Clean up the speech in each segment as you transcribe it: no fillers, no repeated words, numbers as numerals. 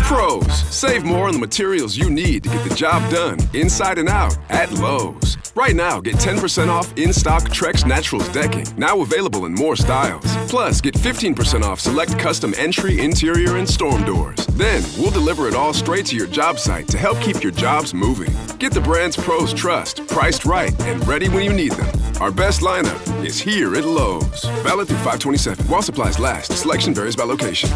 Pros, save more on the materials you need to get the job done inside and out at Lowe's. Right now, get 10% off in-stock Trex Naturals decking, now available in more styles. Plus, get 15% off select custom entry, interior, and storm doors. Then, we'll deliver it all straight to your job site to help keep your jobs moving. Get the brands pros trust, priced right, and ready when you need them. Our best lineup is here at Lowe's. Valid through 5/27. While supplies last. Selection varies by location.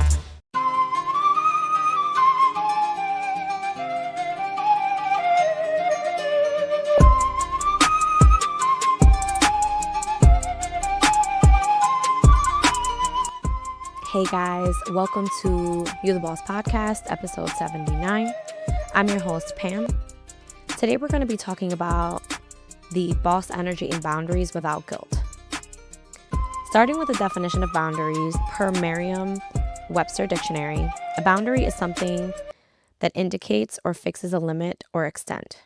Hey guys, welcome to You the Boss Podcast, episode 79. I'm your host, Pam. Today we're going to be talking about the boss energy and boundaries without guilt. Starting with the definition of boundaries, per Merriam-Webster Dictionary, a boundary is something that indicates or fixes a limit or extent.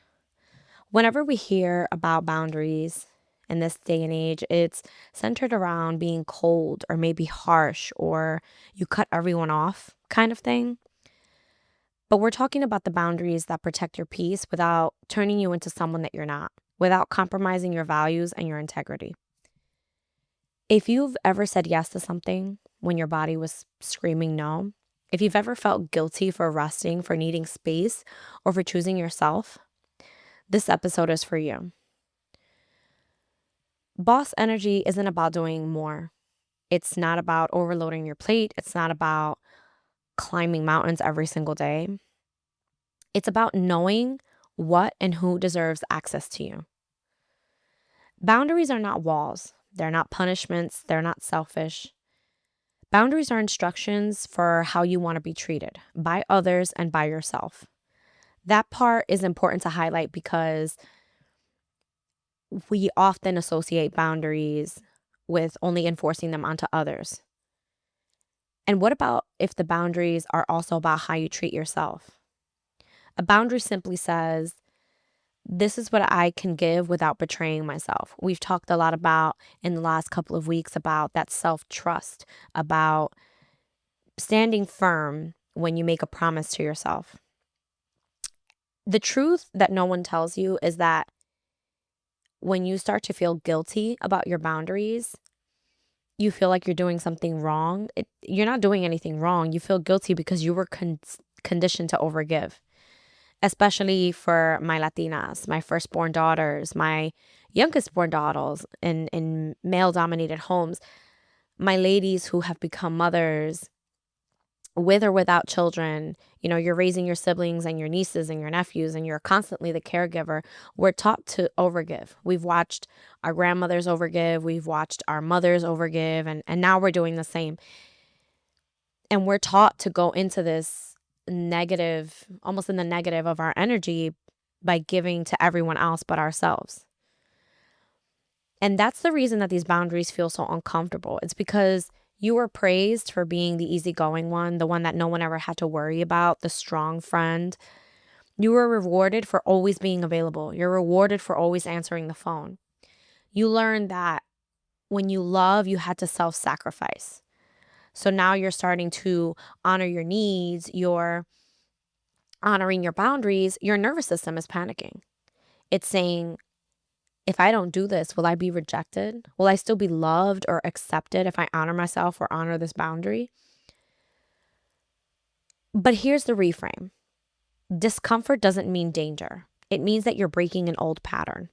Whenever we hear about boundaries in this day and age, it's centered around being cold or maybe harsh or you cut everyone off kind of thing. But we're talking about the boundaries that protect your peace without turning you into someone that you're not, without compromising your values and your integrity. If you've ever said yes to something when your body was screaming no, if you've ever felt guilty for resting, for needing space, or for choosing yourself, this episode is for you. Boss energy isn't about doing more. It's not about overloading your plate. It's not about climbing mountains every single day. It's about knowing what and who deserves access to you. Boundaries are not walls. They're not punishments. They're not selfish. Boundaries are instructions for how you want to be treated by others and by yourself. That part is important to highlight because we often associate boundaries with only enforcing them onto others. And what about if the boundaries are also about how you treat yourself? A boundary simply says, this is what I can give without betraying myself. We've talked a lot about in the last couple of weeks about that self-trust, about standing firm when you make a promise to yourself. The truth that no one tells you is that when you start to feel guilty about your boundaries, you feel like you're doing something wrong. You're not doing anything wrong. You feel guilty because you were conditioned to overgive, especially for my Latinas, my firstborn daughters, my youngest born daughters in male-dominated homes, my ladies who have become mothers with or without children. You know, you're raising your siblings and your nieces and your nephews and you're constantly the caregiver. We're taught to overgive. We've watched our grandmothers overgive. We've watched our mothers overgive. And now we're doing the same. And we're taught to go into this negative, almost in the negative of our energy by giving to everyone else but ourselves. And that's the reason that these boundaries feel so uncomfortable. It's because you were praised for being the easygoing one, the one that no one ever had to worry about, the strong friend. You were rewarded for always being available. You're rewarded for always answering the phone. You learned that when you love, you had to self-sacrifice. So now you're starting to honor your needs, you're honoring your boundaries. Your nervous system is panicking. It's saying, if I don't do this, will I be rejected? Will I still be loved or accepted if I honor myself or honor this boundary? But here's the reframe. Discomfort doesn't mean danger. It means that you're breaking an old pattern.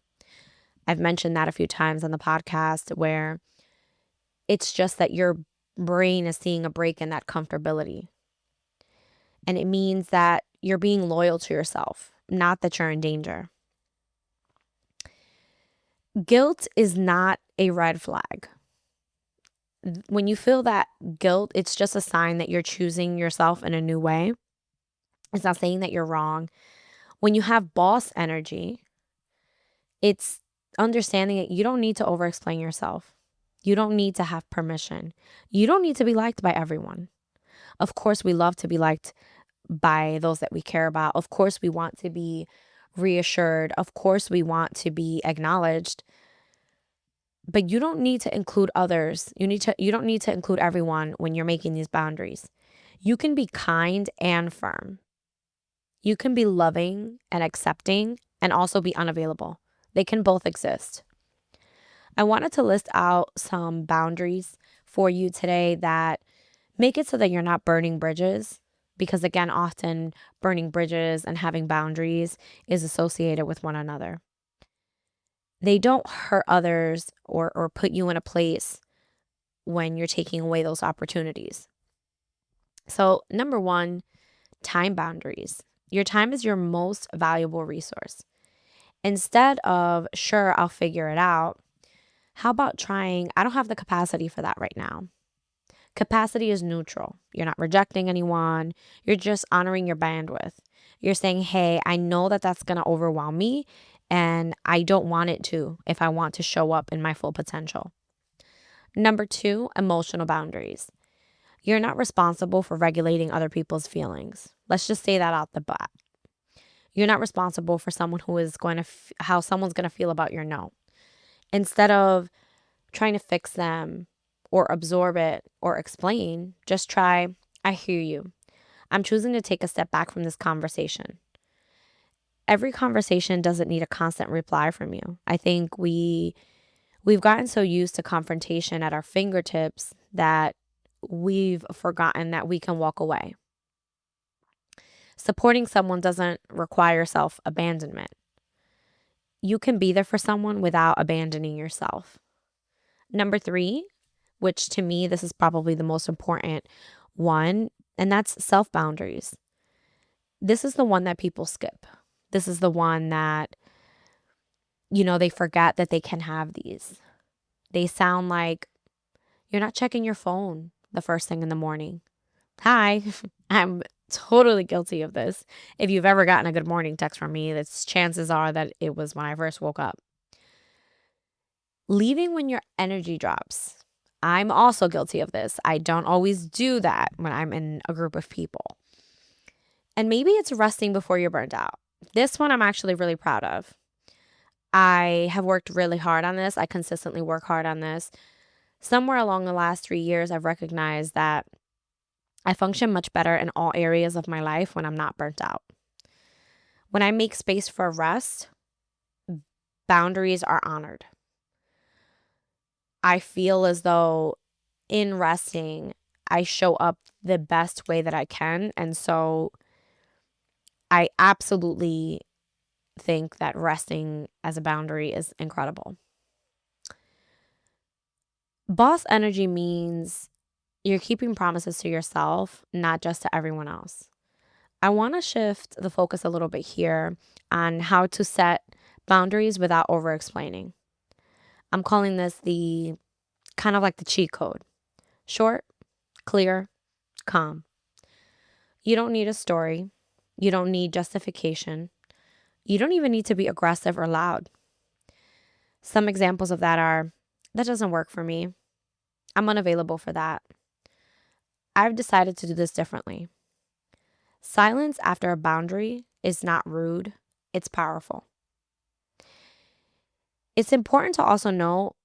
I've mentioned that a few times on the podcast where it's just that your brain is seeing a break in that comfortability. And it means that you're being loyal to yourself, not that you're in danger. Guilt is not a red flag. When you feel that guilt, it's just a sign that you're choosing yourself in a new way. It's not saying that you're wrong. When you have boss energy, it's understanding that you don't need to over-explain yourself. You don't need to have permission. You don't need to be liked by everyone. Of course, we love to be liked by those that we care about. Of course, we want to be reassured. Of course, we want to be acknowledged. But you don't need to include others. You don't need to include everyone when you're making these boundaries. You can be kind and firm. You can be loving and accepting and also be unavailable. They can both exist. I wanted to list out some boundaries for you today that make it so that you're not burning bridges. Because again, often burning bridges and having boundaries is associated with one another. They don't hurt others or put you in a place when you're taking away those opportunities. So, number one, time boundaries. Your time is your most valuable resource. Instead of, sure, I'll figure it out, how about trying, I don't have the capacity for that right now. Capacity is neutral. You're not rejecting anyone. You're just honoring your bandwidth. You're saying, hey, I know that that's going to overwhelm me and I don't want it to if I want to show up in my full potential. Number two, emotional boundaries. You're not responsible for regulating other people's feelings. Let's just say that out the bat. You're not responsible for someone who is going to, how someone's going to feel about your no. Instead of trying to fix them or absorb it or explain, just try, I hear you. I'm choosing to take a step back from this conversation. Every conversation doesn't need a constant reply from you. I think we've gotten so used to confrontation at our fingertips that we've forgotten that we can walk away. Supporting someone doesn't require self-abandonment. You can be there for someone without abandoning yourself. Number three, which to me, this is probably the most important one, and that's self-boundaries. This is the one that people skip. This is the one that, they forget that they can have these. They sound like you're not checking your phone the first thing in the morning. Hi, I'm totally guilty of this. If you've ever gotten a good morning text from me, that's chances are that it was when I first woke up. Leaving when your energy drops. I'm also guilty of this. I don't always do that when I'm in a group of people. And maybe it's resting before you're burnt out. This one I'm actually really proud of. I have worked really hard on this. I consistently work hard on this. Somewhere along the last 3 years, I've recognized that I function much better in all areas of my life when I'm not burnt out. When I make space for rest, boundaries are honored. I feel as though in resting, I show up the best way that I can. And so I absolutely think that resting as a boundary is incredible. Boss energy means you're keeping promises to yourself, not just to everyone else. I want to shift the focus a little bit here on how to set boundaries without over-explaining. I'm calling this the kind of like the cheat code. Short, clear, calm. You don't need a story. You don't need justification. You don't even need to be aggressive or loud. Some examples of that are, that doesn't work for me. I'm unavailable for that. I've decided to do this differently. Silence after a boundary is not rude, it's powerful. It's important to also know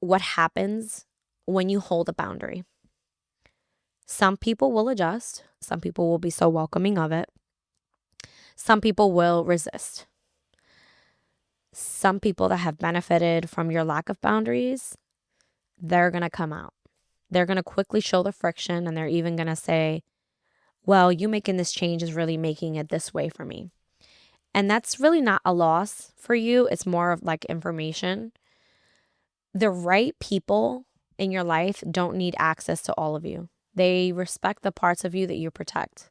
what happens when you hold a boundary. Some people will adjust. Some people will be so welcoming of it. Some people will resist. Some people that have benefited from your lack of boundaries, they're going to come out. They're going to quickly show the friction, and they're even going to say, well, you making this change is really making it this way for me. And that's really not a loss for you. It's more of like information. The right people in your life don't need access to all of you. They respect the parts of you that you protect.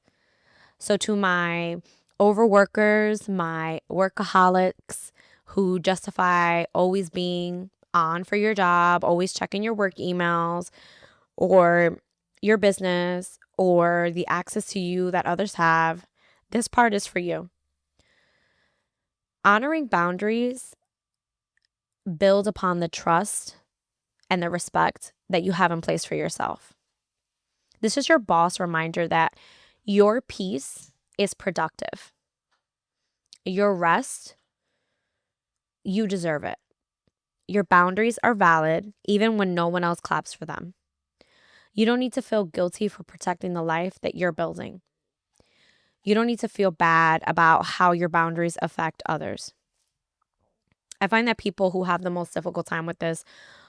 So to my overworkers, my workaholics who justify always being on for your job, always checking your work emails or your business or the access to you that others have, this part is for you. Honoring boundaries build upon the trust and the respect that you have in place for yourself. This is your boss reminder that your peace is productive. Your rest, you deserve it. Your boundaries are valid even when no one else claps for them. You don't need to feel guilty for protecting the life that you're building. You don't need to feel bad about how your boundaries affect others. I find that people who have the most difficult time with this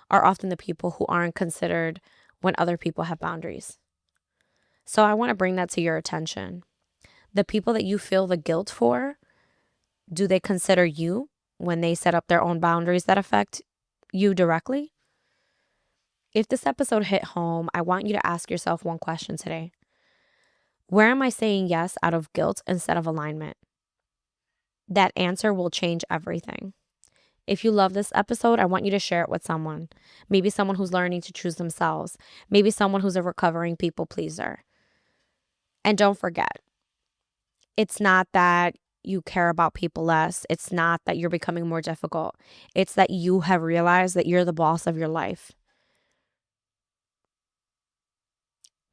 are often the people who aren't considered when other people have boundaries. So I want to bring that to your attention. The people that you feel the guilt for, do they consider you when they set up their own boundaries that affect you directly? If this episode hit home, I want you to ask yourself one question today. Where am I saying yes out of guilt instead of alignment? That answer will change everything. If you love this episode, I want you to share it with someone. Maybe someone who's learning to choose themselves. Maybe someone who's a recovering people pleaser. And don't forget, it's not that you care about people less. It's not that you're becoming more difficult. It's that you have realized that you're the boss of your life.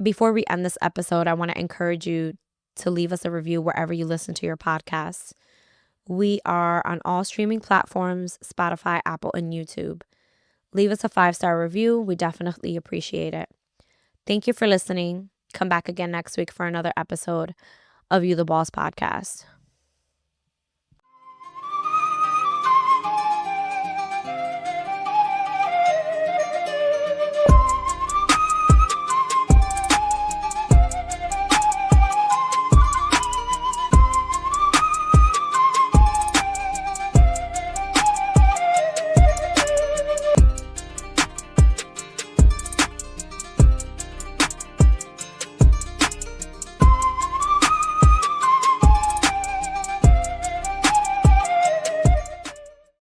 Before we end this episode, I want to encourage you to leave us a review wherever you listen to your podcasts. We are on all streaming platforms, Spotify, Apple, and YouTube. Leave us a 5-star review. We definitely appreciate it. Thank you for listening. Come back again next week for another episode of You the Boss podcast.